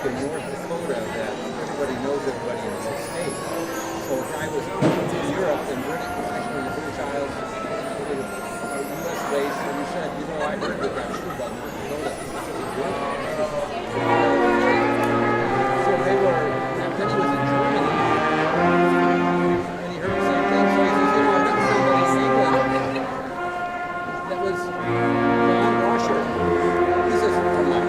in North Dakota that everybody knows everybody in the state. So if I was in Europe and actually the British Isles, U.S. base, and you said, you know, I heard that that true about North Dakota. So they were, and then he was in Germany, and he heard the same thing. So he says, you know, I met somebody in England that was John Washer. He says, come on.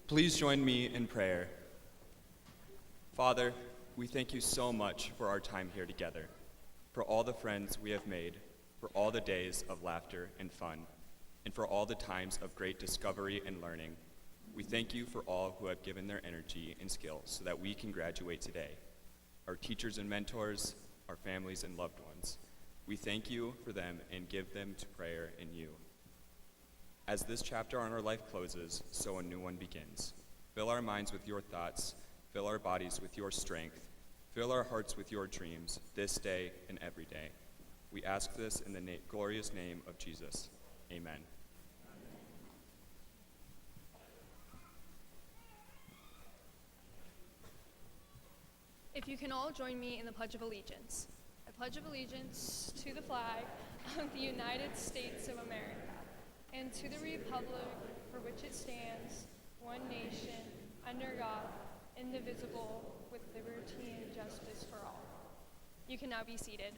Please join me in prayer. Father, we thank you so much for our time here together, for all the friends we have made, for all the days of laughter and fun, and for all the times of great discovery and learning. We thank you for all who have given their energy and skill so that we can graduate today, our teachers and mentors, our families and loved ones. We thank you for them and give them to prayer in you. As this chapter on our life closes, so a new one begins. Fill our minds with your thoughts, fill our bodies with your strength, fill our hearts with your dreams this day and every day. We ask this in the glorious name of Jesus. Amen. If you can all join me in the Pledge of Allegiance. I pledge of allegiance to the flag of the United States of America and to the republic for which it stands, one nation, under God, indivisible, with liberty and justice for all. You can now be seated.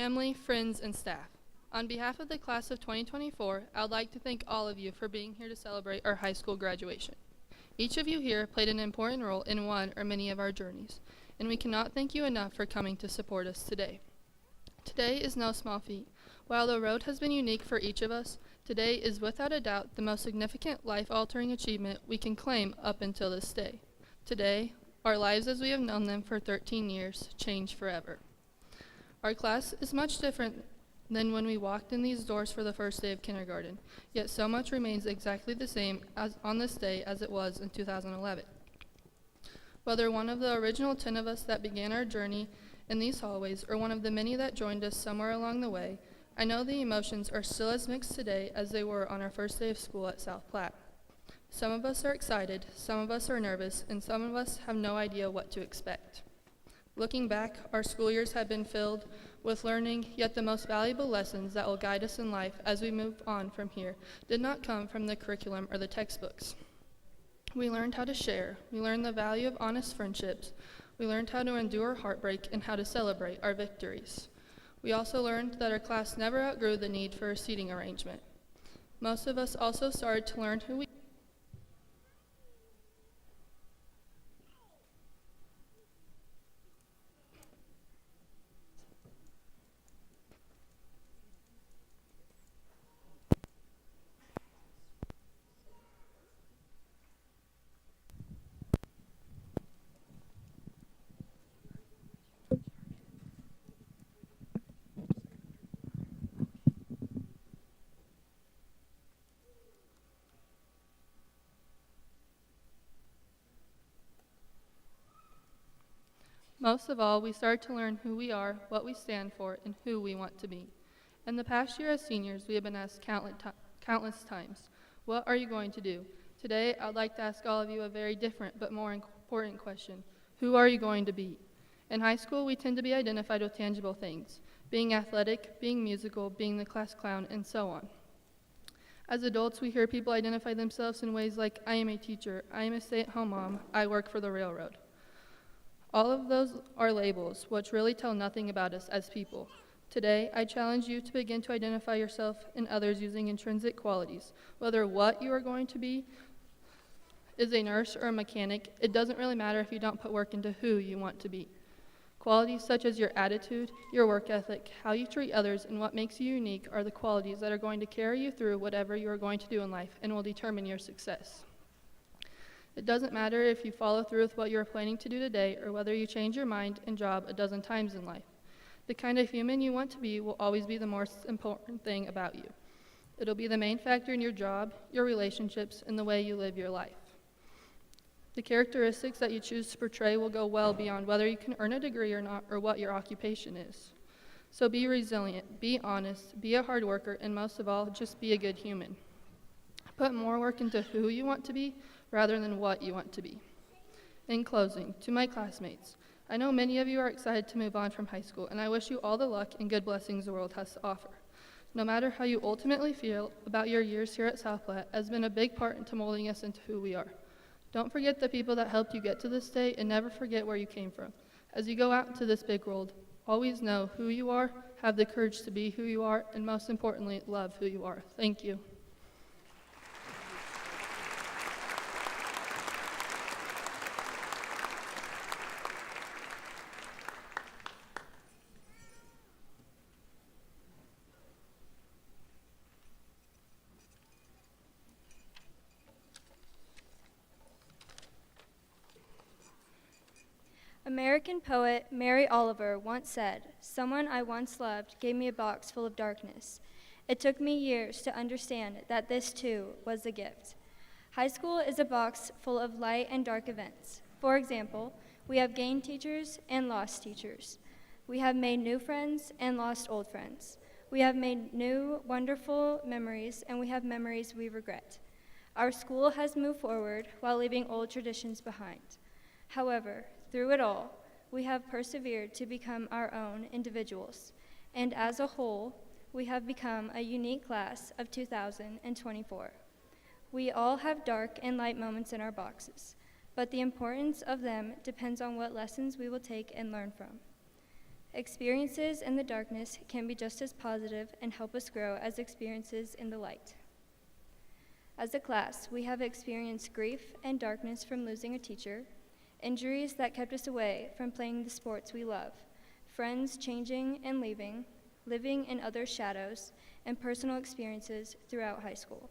family, friends, and staff. On behalf of the class of 2024, I would like to thank all of you for being here to celebrate our high school graduation. Each of you here played an important role in one or many of our journeys, and we cannot thank you enough for coming to support us today. Today is no small feat. While the road has been unique for each of us, today is without a doubt the most significant life-altering achievement we can claim up until this day. Today, our lives as we have known them for 13 years change forever. Our class is much different than when we walked in these doors for the first day of kindergarten, yet so much remains exactly the same as on this day as it was in 2011. Whether one of the original 10 of us that began our journey in these hallways or one of the many that joined us somewhere along the way, I know the emotions are still as mixed today as they were on our first day of school at South Platte. Some of us are excited, some of us are nervous, and some of us have no idea what to expect. Looking back, our school years have been filled with learning, yet the most valuable lessons that will guide us in life as we move on from here did not come from the curriculum or the textbooks. We learned how to share, we learned the value of honest friendships, we learned how to endure heartbreak and how to celebrate our victories. We also learned that our class never outgrew the need for a seating arrangement. Most of us also started to learn who we Most of all, we start to learn who we are, what we stand for, and who we want to be. In the past year as seniors, we have been asked countless times, what are you going to do? Today, I'd like to ask all of you a very different but more important question. Who are you going to be? In high school, we tend to be identified with tangible things, being athletic, being musical, being the class clown, and so on. As adults, we hear people identify themselves in ways like, I am a teacher, I am a stay-at-home mom, I work for the railroad. All of those are labels, which really tell nothing about us as people. Today, I challenge you to begin to identify yourself and others using intrinsic qualities. Whether what you are going to be is a nurse or a mechanic, it doesn't really matter if you don't put work into who you want to be. Qualities such as your attitude, your work ethic, how you treat others, and what makes you unique are the qualities that are going to carry you through whatever you are going to do in life and will determine your success. It doesn't matter if you follow through with what you are planning to do today or whether you change your mind and job a dozen times in life. The kind of human you want to be will always be the most important thing about you. It'll be the main factor in your job, your relationships, and the way you live your life. The characteristics that you choose to portray will go well beyond whether you can earn a degree or not or what your occupation is. So be resilient, be honest, be a hard worker, and most of all, just be a good human. Put more work into who you want to be rather than what you want to be. In closing, to my classmates, I know many of you are excited to move on from high school, and I wish you all the luck and good blessings the world has to offer. No matter how you ultimately feel about your years here at South Platte has been a big part into molding us into who we are. Don't forget the people that helped you get to this day, and never forget where you came from. As you go out into this big world, always know who you are, have the courage to be who you are, and most importantly, love who you are. Thank you. American poet Mary Oliver once said, "Someone I once loved gave me a box full of darkness. It took me years to understand that this too was a gift." High school is a box full of light and dark events. For example, we have gained teachers and lost teachers. We have made new friends and lost old friends. We have made new wonderful memories, and we have memories we regret. Our school has moved forward while leaving old traditions behind. However, through it all, we have persevered to become our own individuals, and as a whole, we have become a unique class of 2024. We all have dark and light moments in our boxes, but the importance of them depends on what lessons we will take and learn from. Experiences in the darkness can be just as positive and help us grow as experiences in the light. As a class, we have experienced grief and darkness from losing a teacher, injuries that kept us away from playing the sports we love, friends changing and leaving, living in others' shadows, and personal experiences throughout high school.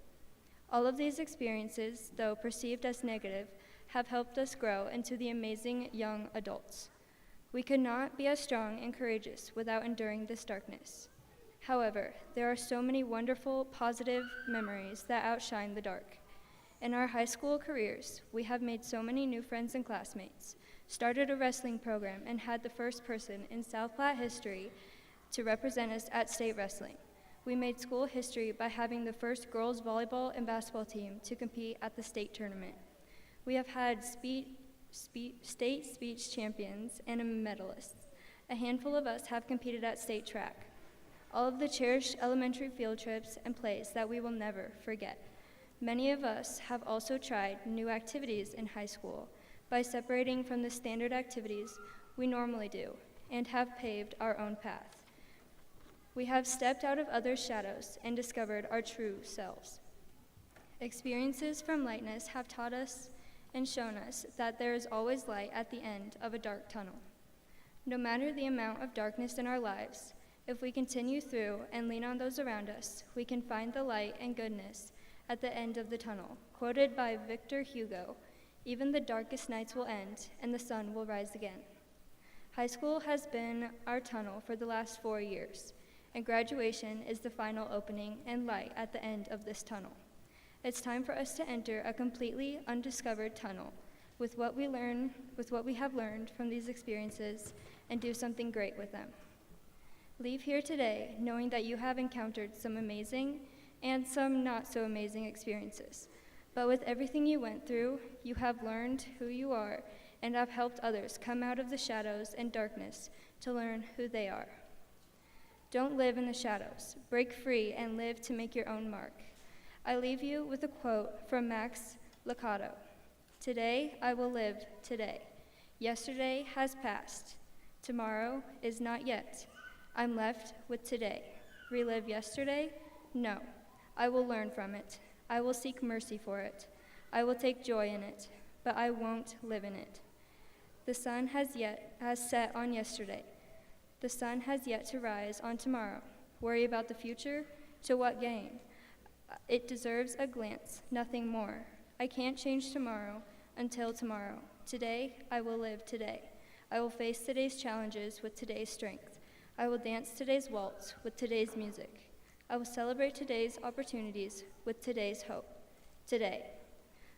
All of these experiences, though perceived as negative, have helped us grow into the amazing young adults. We could not be as strong and courageous without enduring this darkness. However, there are so many wonderful, positive memories that outshine the dark. In our high school careers, we have made so many new friends and classmates, started a wrestling program, and had the first person in South Platte history to represent us at state wrestling. We made school history by having the first girls volleyball and basketball team to compete at the state tournament. We have had state speech champions and medalists. A handful of us have competed at state track. All of the cherished elementary field trips and plays that we will never forget. Many of us have also tried new activities in high school by separating from the standard activities we normally do and have paved our own path. We have stepped out of others' shadows and discovered our true selves. Experiences from lightness have taught us and shown us that there is always light at the end of a dark tunnel. No matter the amount of darkness in our lives, if we continue through and lean on those around us, we can find the light and goodness at the end of the tunnel. Quoted by Victor Hugo, "Even the darkest nights will end, and the sun will rise again." High school has been our tunnel for the last 4 years, and graduation is the final opening and light at the end of this tunnel. It's time for us to enter a completely undiscovered tunnel with what we have learned from these experiences and do something great with them. Leave here today knowing that you have encountered some amazing and some not so amazing experiences. But with everything you went through, you have learned who you are and have helped others come out of the shadows and darkness to learn who they are. Don't live in the shadows. Break free and live to make your own mark. I leave you with a quote from Max Lucado. "Today I will live today. Yesterday has passed. Tomorrow is not yet. I'm left with today. Relive yesterday? No. I will learn from it. I will seek mercy for it. I will take joy in it, but I won't live in it. The sun has set on yesterday. The sun has yet to rise on tomorrow. Worry about the future? To what gain? It deserves a glance, nothing more. I can't change tomorrow until tomorrow. Today, I will live today. I will face today's challenges with today's strength. I will dance today's waltz with today's music. I will celebrate today's opportunities with today's hope. Today."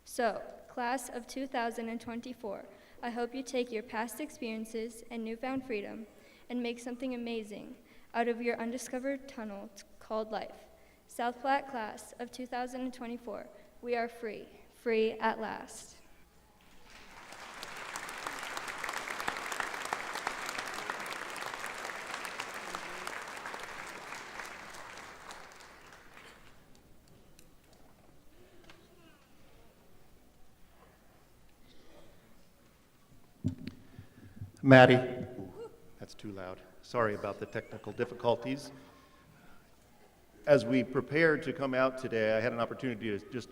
So, class of 2024, I hope you take your past experiences and newfound freedom and make something amazing out of your undiscovered tunnel called life. South Platte class of 2024, we are free, free at last. Maddie, that's too loud. Sorry about the technical difficulties. As we prepared to come out today, I had an opportunity to just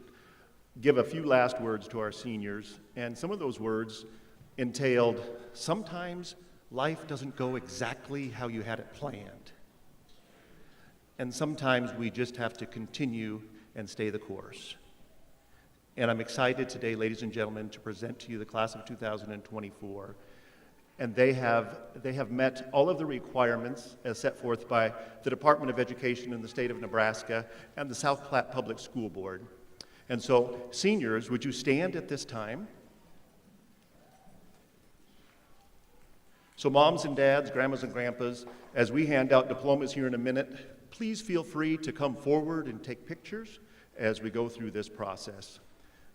give a few last words to our seniors, and some of those words entailed, sometimes life doesn't go exactly how you had it planned. And sometimes we just have to continue and stay the course. And I'm excited today, ladies and gentlemen, to present to you the class of 2024. And they have met all of the requirements as set forth by the Department of Education in the state of Nebraska and the South Platte Public School Board. And so, seniors, would you stand at this time? So moms and dads, grandmas and grandpas, as we hand out diplomas here in a minute, please feel free to come forward and take pictures as we go through this process.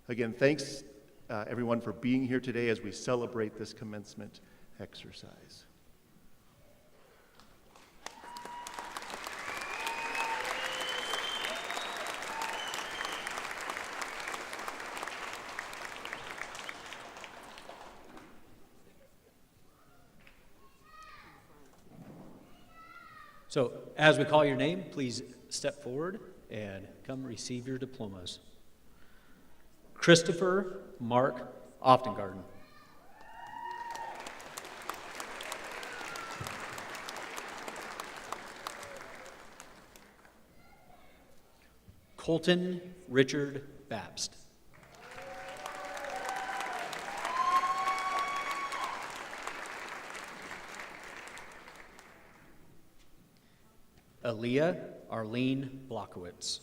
Again, thanks everyone for being here today as we celebrate this commencement exercise. So as we call your name, please step forward and come receive your diplomas. Christopher Mark Oftengarden. Colton Richard Babst. Aaliyah Arlene Blockowitz.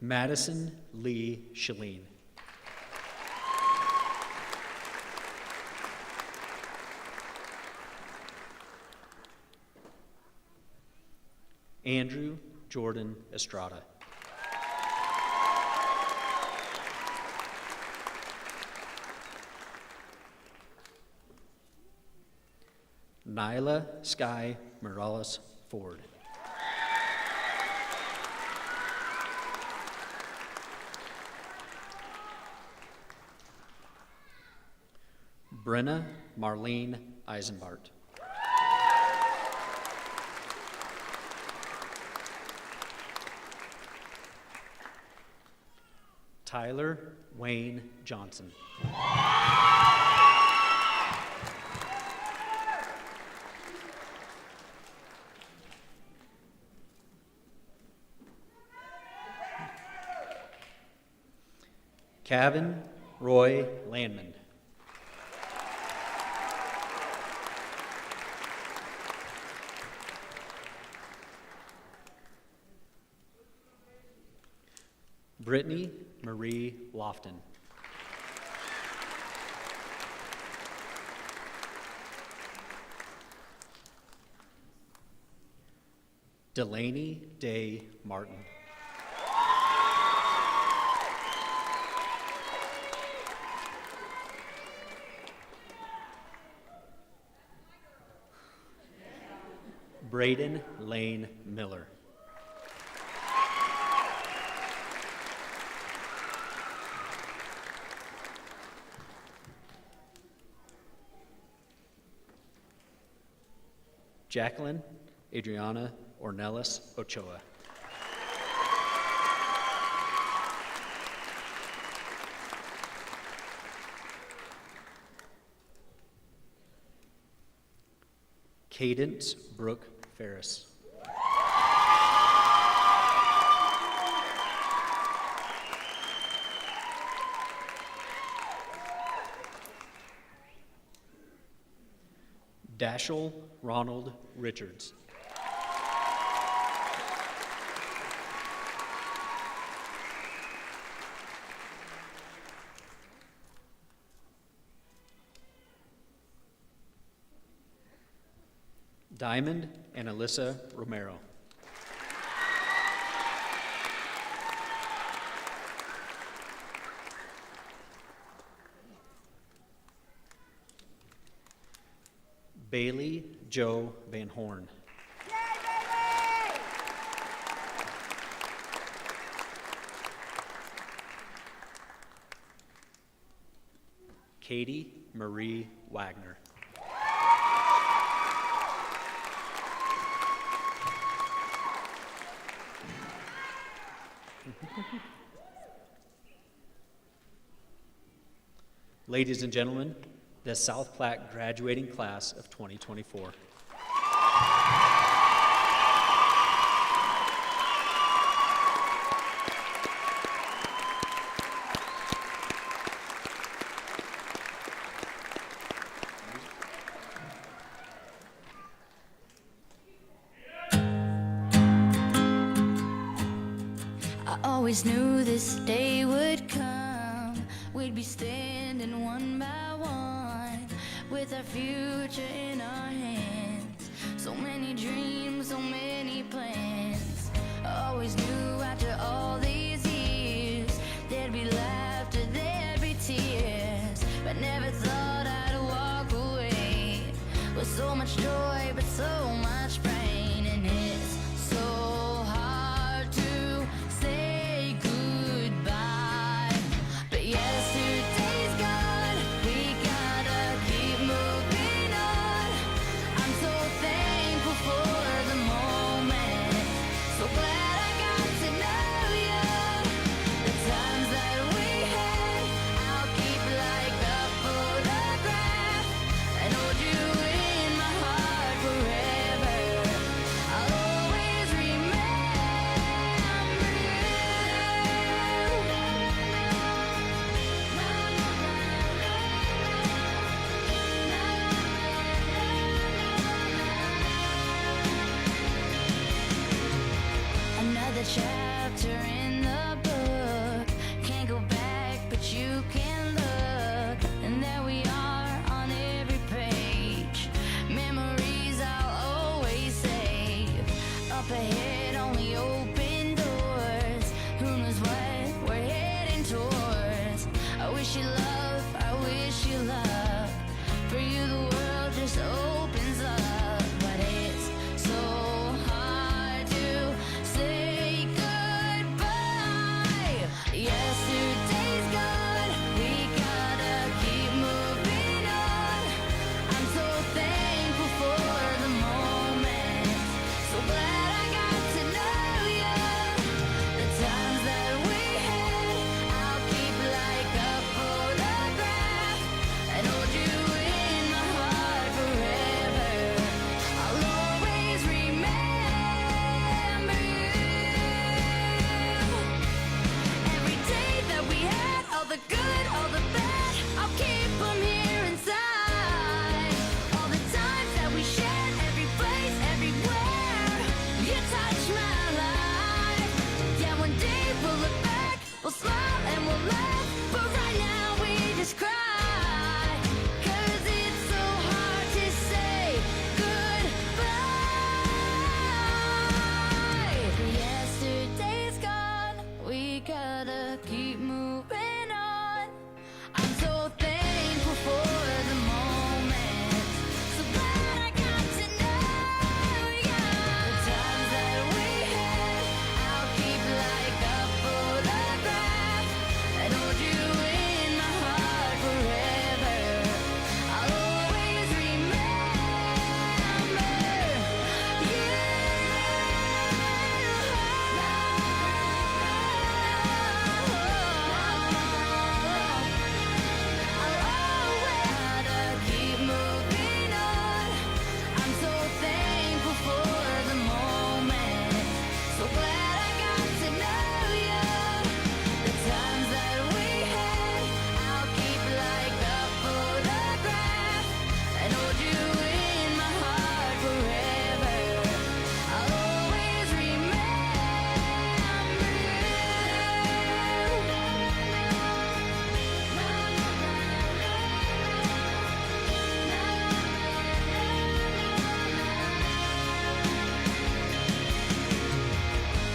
Madison Lee Shalene. Andrew Jordan Estrada. Nyla Sky Morales Ford. Brenna Marlene Eisenbart. Tyler Wayne Johnson. Kevin Roy Landman. Brittany Marie Lofton. Delaney Day Martin. Braden Lane Miller. Jacqueline Adriana Ornelas Ochoa. Cadence Brooke Ferris. Dashel Ronald Richards. Diamond and Alyssa Romero. Bailey Joe Van Horn. Katie Marie Wagner. Ladies and gentlemen, the South Platte graduating class of 2024. I always knew this day would come. We'd be standing one by one with our future in our hands. So many dreams, so many plans. I always knew after all these years there'd be laughter, there'd be tears, but never thought I'd walk away with so much joy but so much pain. And it's so hard to say goodbye. chapter in the book. Can't go back, but you can look. And there we are on every page. Memories I'll always save. Up ahead, only open doors. Who knows what we're heading towards? I wish you love, I wish you luck. For you, the world just opens up. But it's so hard to say goodbye. Yesterday's gone, we gotta keep moving on. I'm so thankful for the moment. So glad I got to know you. The times that we had, I'll keep like a photograph and hold you in my heart forever. I'll always remember you. Every day that we had, all the good, all the bad, I'll keep them here inside. All the times that we shared, every place, everywhere, you touched my life. Yeah, one day we'll look back, we'll smile and we'll laugh, but right now we just cry. 'Cause it's so hard to say goodbye. Yesterday's gone, we gotta keep moving on. I'm so thankful for the moment. So glad I got to know you. The times that we had, I'll keep like a photograph and hold you in my heart forever. I'll always remember you. Keep moving on. I'm so thankful for the moment. So glad I got to know you. The times that we had, I'll keep like a photograph and hold you in my heart forever. I'll always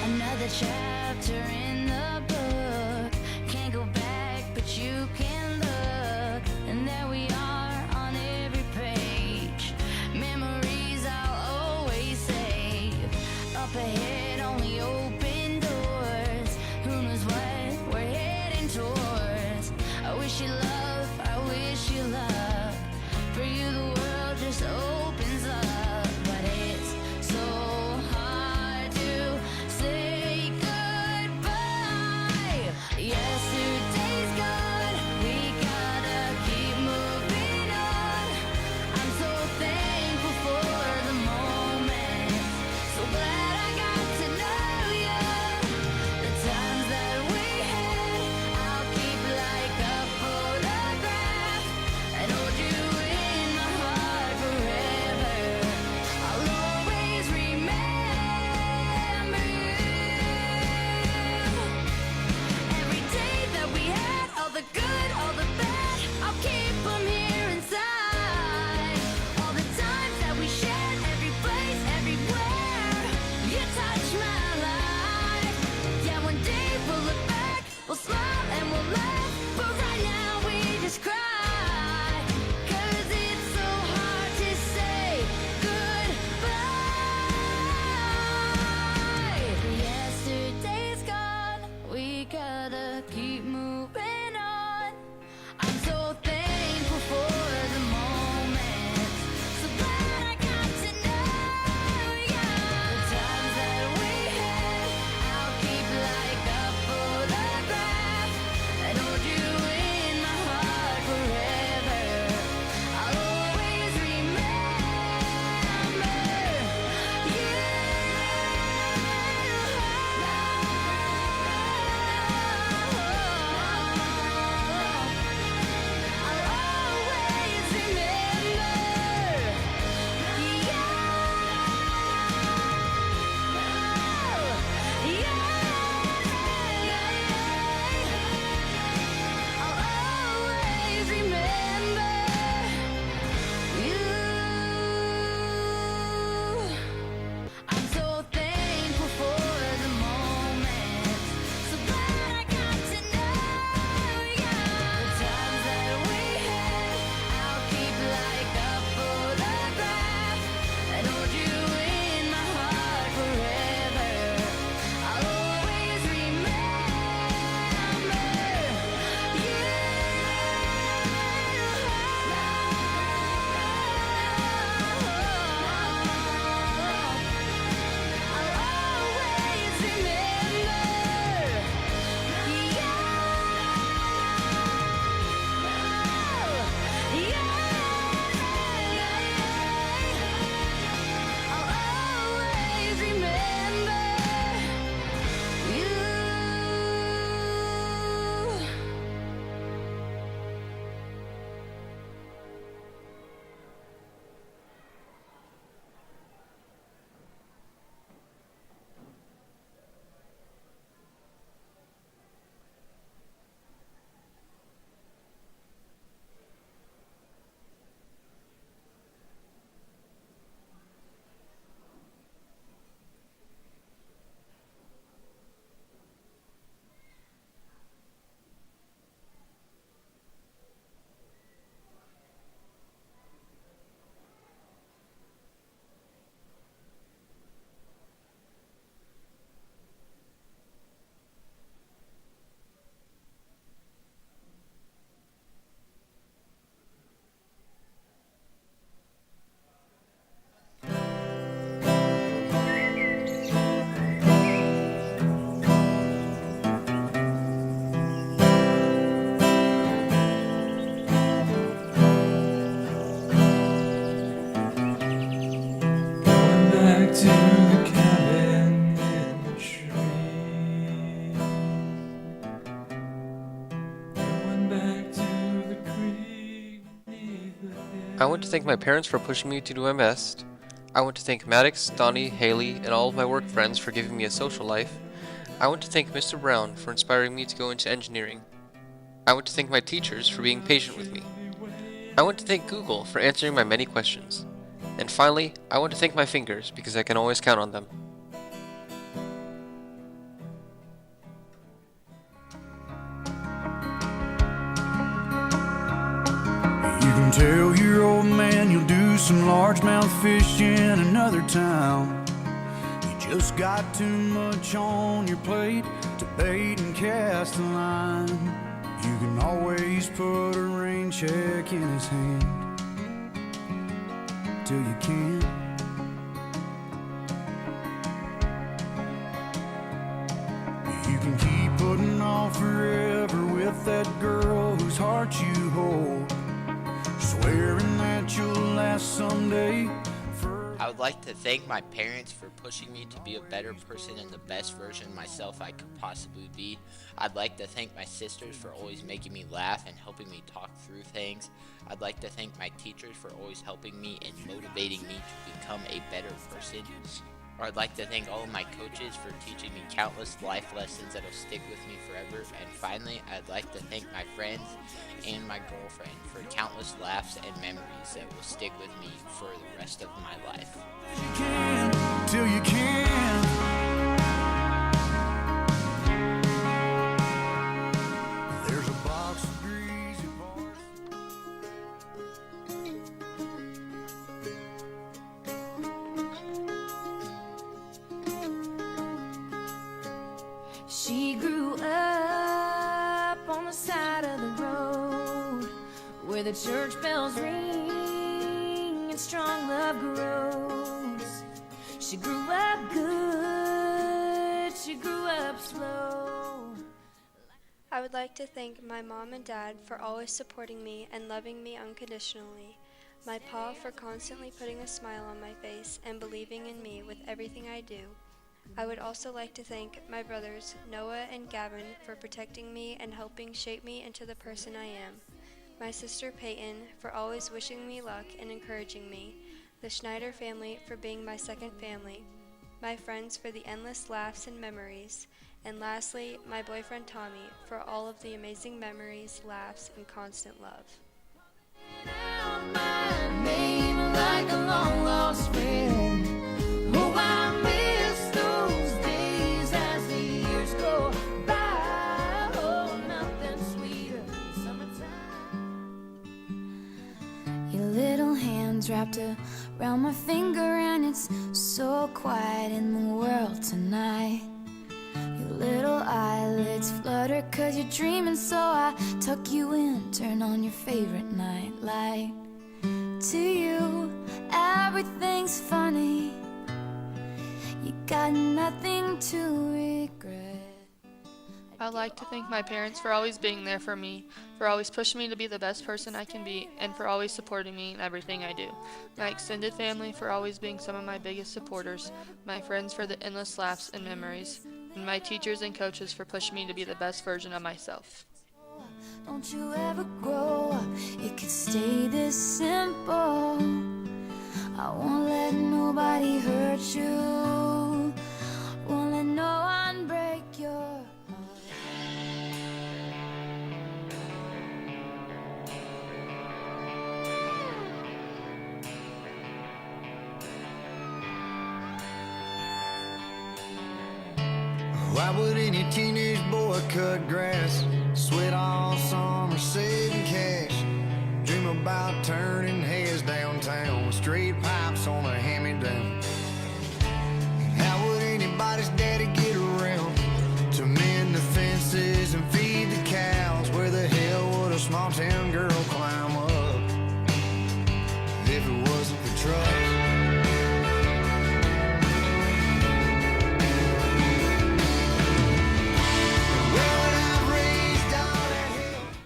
Another chapter in the book. Can't go back, but you can look. And there we are on every page. Memories I'll always save. Up ahead, only open doors. Who knows what we're heading towards? I wish you love, I wish you luck. For you, the world just opens up. But it's so hard to say goodbye. Yesterday's gone, we gotta keep moving on. I'm so thankful for the moment. So glad I got I want to thank my parents for pushing me to do my best. I want to thank Maddox, Donnie, Haley, and all of my work friends for giving me a social life. I want to thank Mr. Brown for inspiring me to go into engineering. I want to thank my teachers for being patient with me. I want to thank Google for answering my many questions. And finally, I want to thank my fingers because I can always count on them. You can tell your old man you'll do some largemouth fish in another town. You just got too much on your plate to bait and cast the line. You can always put a rain check in his hand till you can't. You can keep putting off forever with that girl whose heart you hold, swearing that you'll last someday. I would like to thank my parents for pushing me to be a better person and the best version of myself I could possibly be. I'd like to thank my sisters for always making me laugh and helping me talk through things. I'd like to thank my teachers for always helping me and motivating me to become a better person. Or I'd like to thank all of my coaches for teaching me countless life lessons that'll stick with me forever. And finally, I'd like to thank my friends and my girlfriend for countless laughs and memories that will stick with me for the rest of my life. Till you can. There's a box of greasy bars. She grew up on the side of the road where the church bells ring and strong love grows. She grew up good, she grew up slow. I would like to thank my mom and dad for always supporting me and loving me unconditionally. My pa for constantly putting a smile on my face and believing in me with everything I do. I would also like to thank my brothers Noah and Gavin for protecting me and helping shape me into the person I am. My sister Peyton for always wishing me luck and encouraging me. The Schneider family for being my second family. My friends for the endless laughs and memories. And lastly, my boyfriend Tommy for all of the amazing memories, laughs, and constant love. Name like a long lost friend. Oh, I miss those days as the years go by. Oh, nothing sweeter than summertime. Your little hands wrapped around my finger, and it's so quiet in the world tonight. Your little eyelids flutter 'cause you're dreaming, so I tuck you in, turn on your favorite night light. To you, everything's funny. You got nothing to regret. I'd like to thank my parents for always being there for me, for always pushing me to be the best person I can be, and for always supporting me in everything I do. My extended family for always being some of my biggest supporters, my friends for the endless laughs and memories, and my teachers and coaches for pushing me to be the best version of myself. Don't you ever grow up, it could stay this simple. I won't let nobody hurt you, won't let no one break your heart. Why would any teenage boy cut grass, sweat all summer, saving cash, dream about turning heads downtown with straight pipes on a hand-me-down? How would anybody's daddy get around to mend the fences and feed the cows? Where the hell would a small town girl climb up if it wasn't for trucks?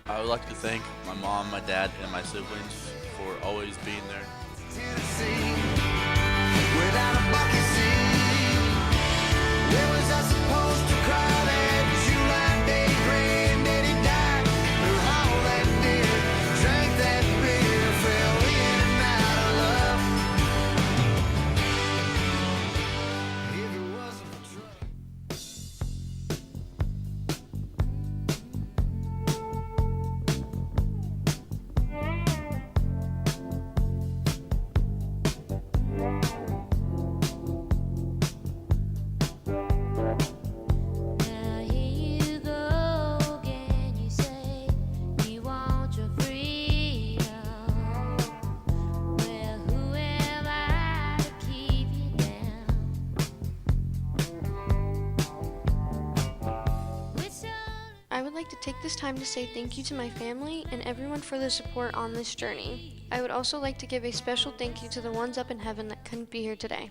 I would like to thank my mom, my dad, and my siblings for always being there. Tennessee, without a bucket seat, where was I supposed to cry that July day granddaddy died? Who hauled that deer, drank that beer, fell in like to take this time to say thank you to my family and everyone for the support on this journey. I would also like to give a special thank you to the ones up in heaven that couldn't be here today.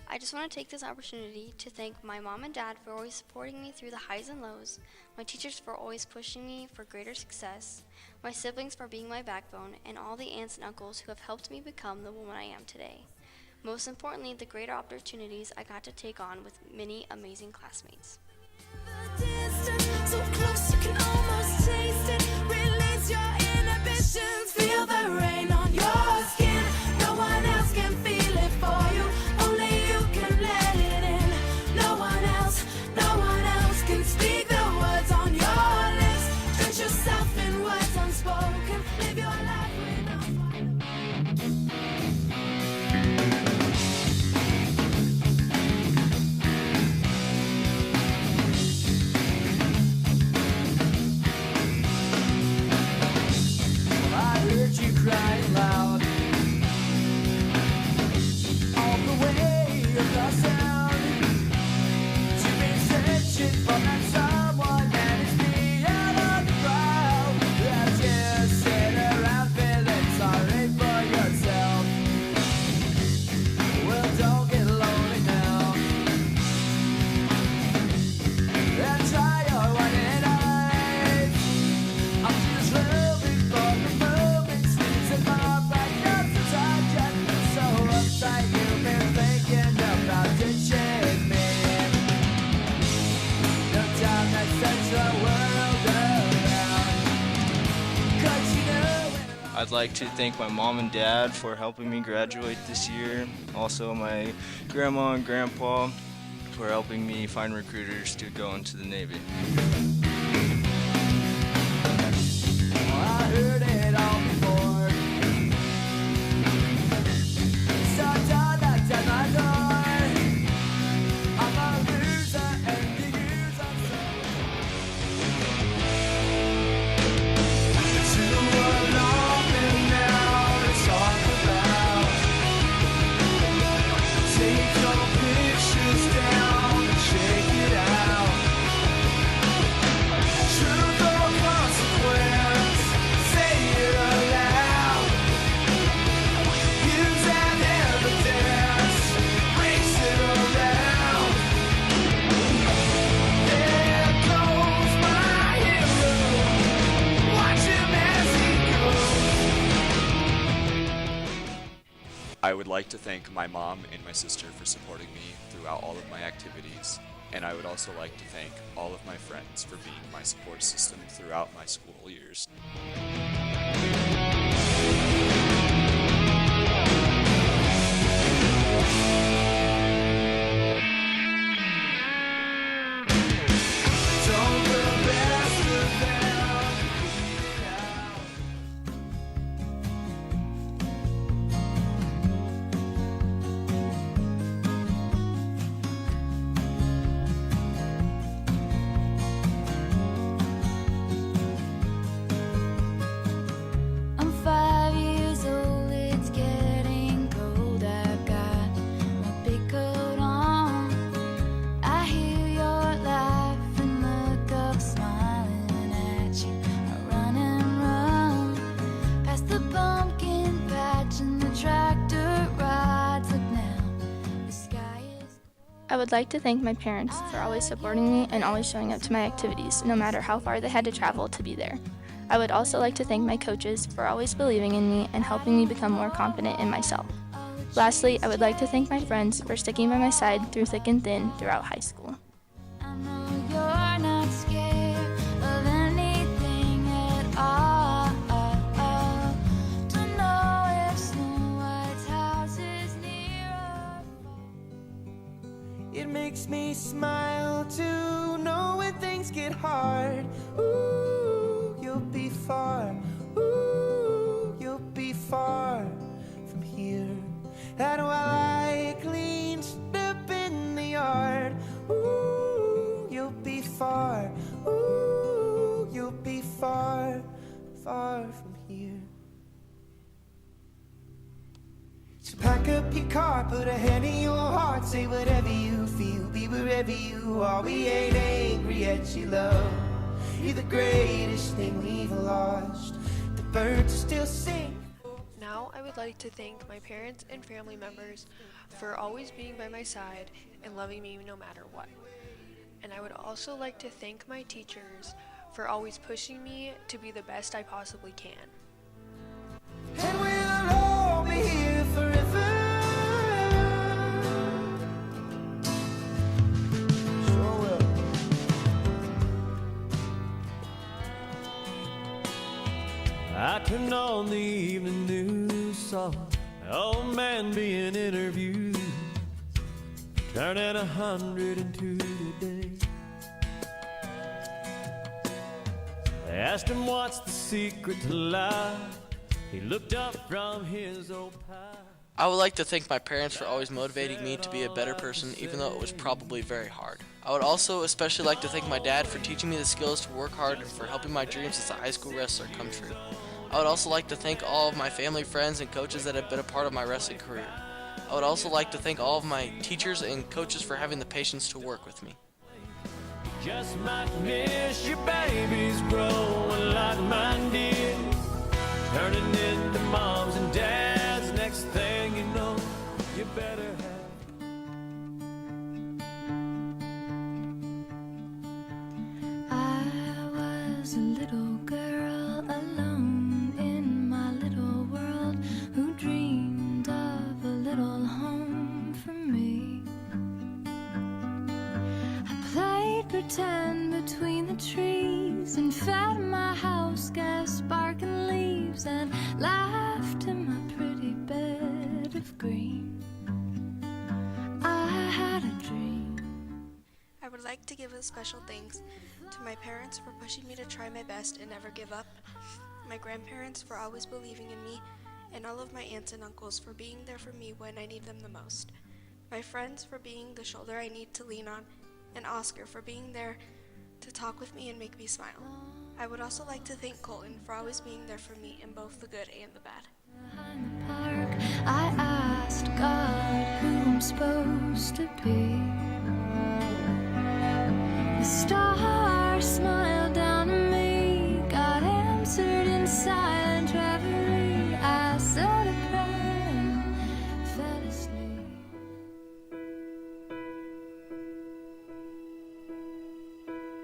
I just want to take this opportunity to thank my mom and dad for always supporting me through the highs and lows, my teachers for always pushing me for greater success, my siblings for being my backbone, and all the aunts and uncles who have helped me become the woman I am today. Most importantly, the greater opportunities I got to take on with many amazing classmates. So close you can almost taste it. Release your inhibitions. Feel the rain on your skin. No one else can feel it for you. Only you can let it in. No one else can speak the words on your lips. Drench yourself in words unspoken. Live your life without you crying loud all the way across sound. You've been searching for that someone that is beyond the crowd. That just sit around feeling sorry for yourself. Well, don't get lonely now. And try your one and eyes. I'm just hoping for the moment. I'd like to thank my mom and dad for helping me graduate this year. Also my grandma and grandpa for helping me find recruiters to go into the Navy. I heard it all before. So don't knock at my door. I'm a loser and you use I'm so too alone and now to talk about. Take your pictures down and shake it out. Truth or consequence, say it aloud. Use that evidence, race it around. There goes my hero, watch him as he goes. I would like to thank my mom and my sister for supporting me throughout all of my activities, and I would also like to thank all of my friends for being my support system throughout my school years. Don't the best of them I'm 5 years old, it's getting cold. I've got my big coat on. I hear your laugh and look up, smiling at you. I run and run past the pumpkin patch and the tractor rides. Look now, the sky is. I would like to thank my parents for always supporting me and always showing up to my activities, no matter how far they had to travel to be there. I would also like to thank my coaches for always believing in me and helping me become more confident in myself. Lastly, I would like to thank my friends for sticking by my side through thick and thin throughout high school. I know you're not scared of anything at all. To know if Snow White's house is near or yard. Ooh, you'll be far. Ooh, you'll be far from here. And while I clean step in the yard, ooh, you'll be far. Ooh, you'll be far, far from here. So pack up your car, put a hand in your heart, say whatever you feel, be wherever you are. We ain't angry at your love. You're the greatest thing we've lost. The birds still sing. Now I would like to thank my parents and family members for always being by my side and loving me no matter what. And I would also like to thank my teachers for always pushing me to be the best I possibly can. And we'll all be here forever. Sure will. I turned on the evening news, saw an old man being interviewed, turning 102 today. They asked him what's the secret to life. He looked up from his old pie. I would like to thank my parents for always motivating me to be a better person, even though it was probably very hard. I would also especially like to thank my dad for teaching me the skills to work hard and for helping my dreams as a high school wrestler come true. I would also like to thank all of my family, friends, and coaches that have been a part of my wrestling career. I would also like to thank all of my teachers and coaches for having the patience to work with me. Just might miss your babies growing like mine did, turning into moms and dads. Next thing you know, you better have. I was a little girl alone in my little world who dreamed of a little home for me. I played pretend between the trees and fed my house gas sparking leaves and laughed in my pretty bed of green. I had a dream. I would like to give a special thanks to my parents for pushing me to try my best and never give up, my grandparents for always believing in me, and all of my aunts and uncles for being there for me when I need them the most, my friends for being the shoulder I need to lean on, and Oscar for being there to talk with me and make me smile. I would also like to thank Colton for always being there for me in both the good and the bad. Behind the park, I asked God who I'm supposed to be. The stars smiled down at me. God answered in silent reverie. I said a prayer and fell asleep.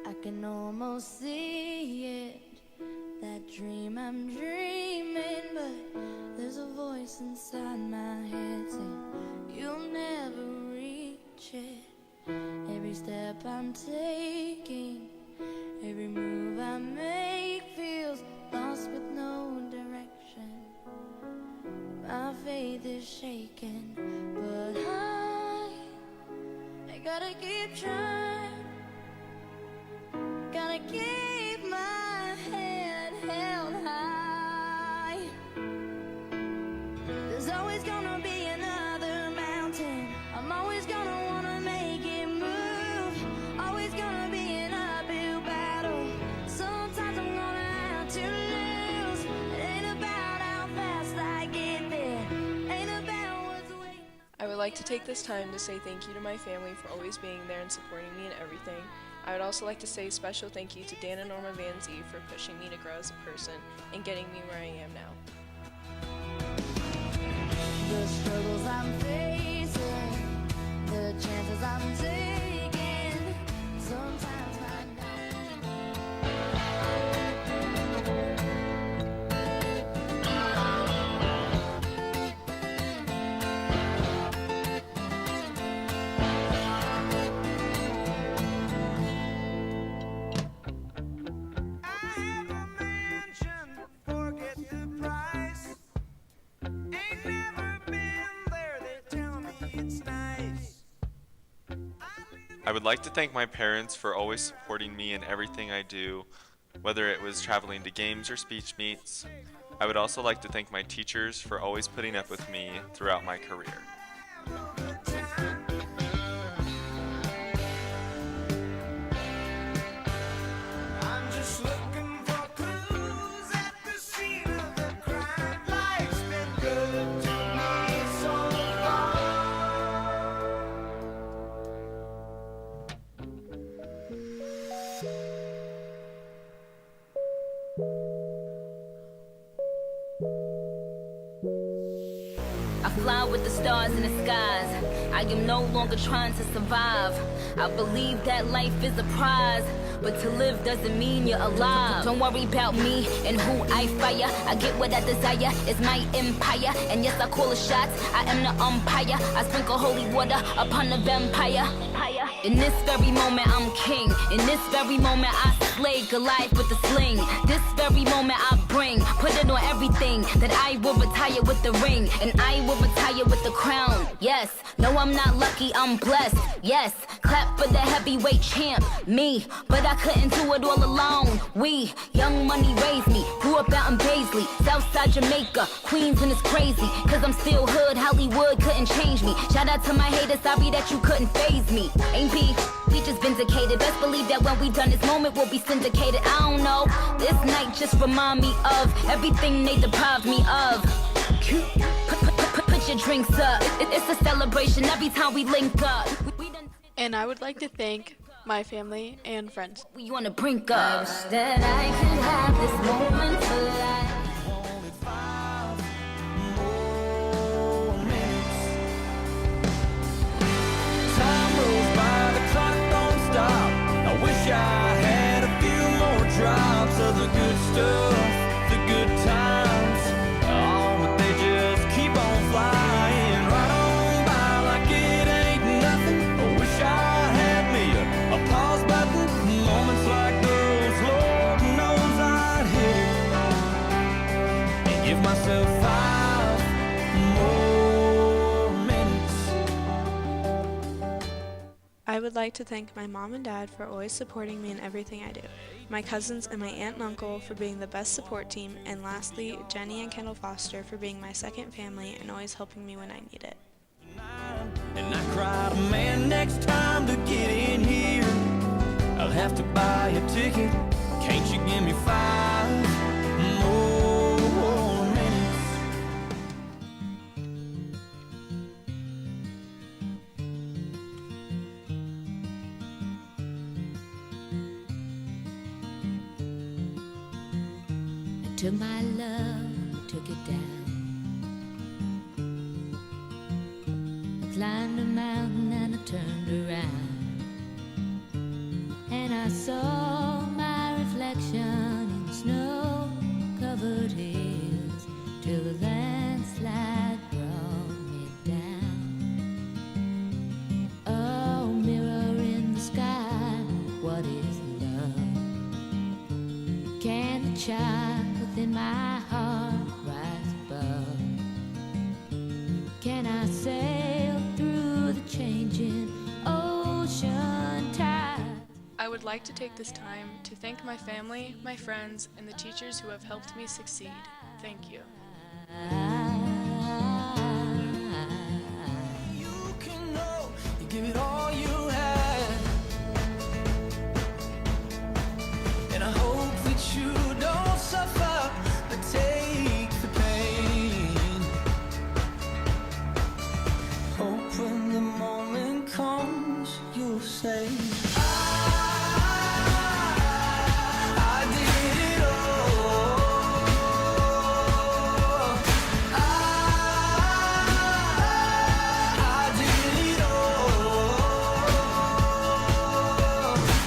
I can almost see it, that dream I'm dreaming, but there's a voice inside my head saying you'll never reach it. Every step I'm taking, every move I make feels lost with no direction. My faith is shaken, but I gotta keep trying. Gotta keep my head held high. There's always gonna be another mountain. I'm always gonna wanna make it move. Always gonna be an uphill battle. Sometimes I'm gonna have to lose. It ain't about how fast I get there. Ain't about what's waiting. I would like to take this time to say thank you to my family for always being there and supporting me in everything. I would also like to say a special thank you to Dan and Norma Van Zee for pushing me to grow as a person and getting me where I am now. The struggles I'm facing, the chances I'm taking, sometimes I know. I would like to thank my parents for always supporting me in everything I do, whether it was traveling to games or speech meets. I would also like to thank my teachers for always putting up with me throughout my career. I'm just looking for clues at the scene of the crime. Life's been good to me so I fly with the stars in the skies. I am no longer trying to survive. I believe that life is a prize, but to live doesn't mean you're alive. Don't worry about me and who I fire. I get what I desire, it's my empire. And yes, I call the shots, I am the umpire. I sprinkle holy water upon the vampire. In this very moment, I'm king. In this very moment, I slay Goliath with a sling. This very moment, I put it on everything. That I will retire with the ring, and I will retire with the crown. Yes, no, I'm not lucky, I'm blessed. Yes, clap for the heavyweight champ, me. But I couldn't do it all alone. We, Young Money raised me, grew up out in Paisley, Southside Jamaica, Queens, and it's crazy. Cause I'm still hood, Hollywood couldn't change me. Shout out to my haters, sorry that you couldn't faze me. Ain't we just vindicated. Best believe that when we done this moment, we'll be syndicated. I don't know, this night just remind me of everything they deprived me of. Put your drinks up. It's a celebration every time we link up. And I would like to thank my family and friends. We on the brink up. I wish that I could have this moment for life. time rolls by, the clock don't stop. I wish I had a few more drops of the good stuff, the good times. Oh, but they just keep on flying right on by like it ain't nothing. I wish I had me a pause button. Moments like those, Lord knows I'd hit it and give myself 5 more minutes. I would like to thank my mom and dad for always supporting me in everything I do, my cousins and my aunt and uncle for being the best support team, and lastly, Jenny and Kendall Foster for being my second family and always helping me when I need it. And I cried, man, next time to get in here, I'll have to buy a ticket. Can't you give me 5 more minutes? I took my love, took it down. I climbed a mountain and I turned around, and I saw my reflection in snow-covered hills till the landslide brought me down. Oh, mirror in the sky, what is love? Can the child within my heart rise above? Can I sail through the changing ocean tide? I would like to take this time to thank my family, my friends, and the teachers who have helped me succeed. Thank you. You can know, you give it all you had, and I hope that you don't suffer, but take the pain. Hope when the moment comes, you'll say, I did it all. I did it all.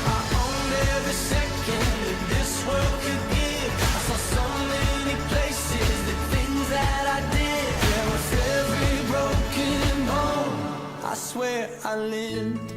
I owned every second that this world could give. I saw so many places, the things that I did. There was every broken home, I swear I lived.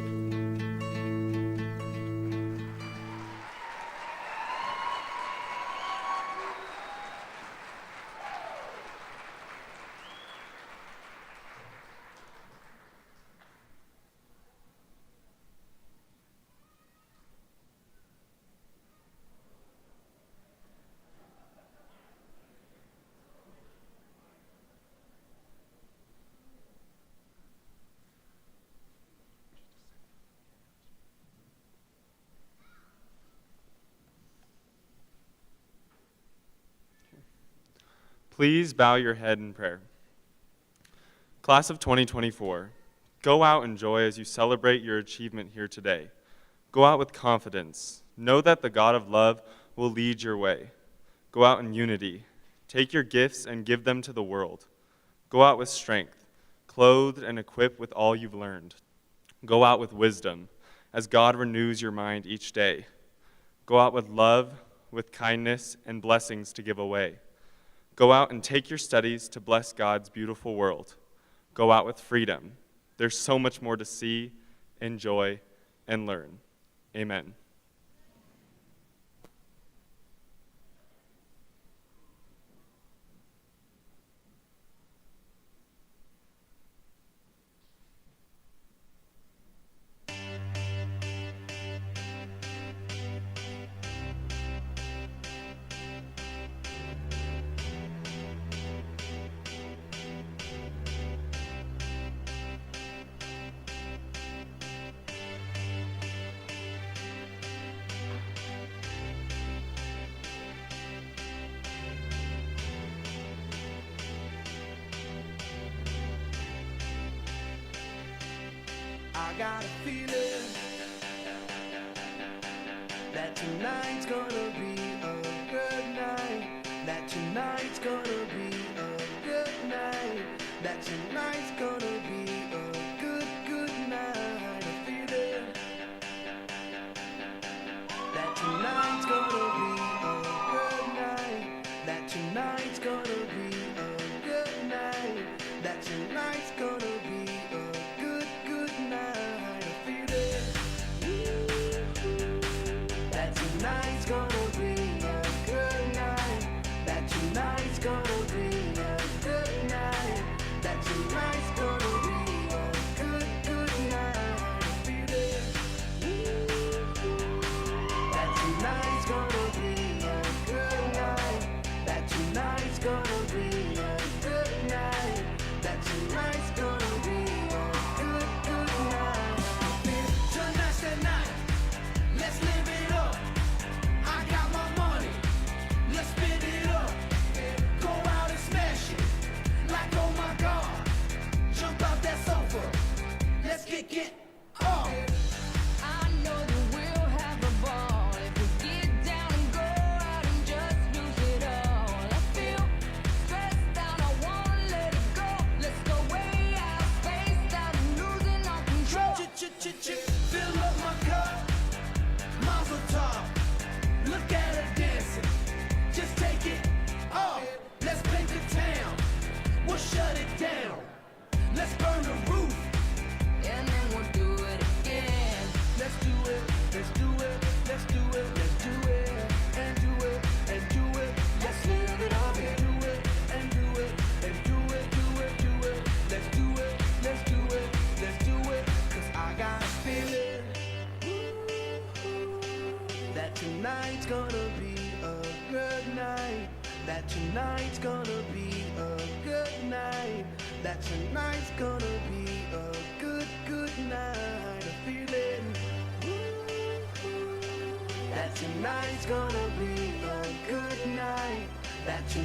Please bow your head in prayer. Class of 2024, go out in joy as you celebrate your achievement here today. Go out with confidence. Know that the God of love will lead your way. Go out in unity. Take your gifts and give them to the world. Go out with strength, clothed and equipped with all you've learned. Go out with wisdom, as God renews your mind each day. Go out with love, with kindness, and blessings to give away. Go out and take your studies to bless God's beautiful world. Go out with freedom. There's so much more to see, enjoy, and learn. Amen. I got a feeling that tonight's gonna be a good night. That tonight's gonna be a good night. That tonight's gonna be a good, good night. A feeling that tonight's gonna be a good night. That tonight's gonna be a good night. That tonight's gonna be a good, good night. A feeling that tonight's gonna be a good night. That tonight's gonna be a good night. That tonight's gonna be a good, good night. A feeling that tonight's gonna be a good night. That tonight's gonna be a good night. That tonight's gonna be a good, good night. Tonight's the night. Let's live it up. I got my money. Let's spend it up. Go out and smash it. Like, oh my God. Jump out that sofa. Let's kick it off. I know that we'll have a ball if we get down and go out and just lose it all. I feel stressed out, I wanna let it go. Let's go way out, spaced out, and losing all control. Fill up my cup. Mazel tov. Look at her dancing. Just take it off. Let's paint the town. We'll shut it down. Let's burn the roof. And then we'll do it again. Let's do it. Let's do it. Let's do it. Let's do it. And do it. And do it. Let's live it up and do it. And do it. And do it. Do it. Do it. Let's do it. Let's do it. Let's do it. 'Cause I got a feeling that tonight's gonna be a good night. That tonight's gonna be a good night. That tonight's gonna be a good, good night. A feeling that tonight's gonna be a good night. That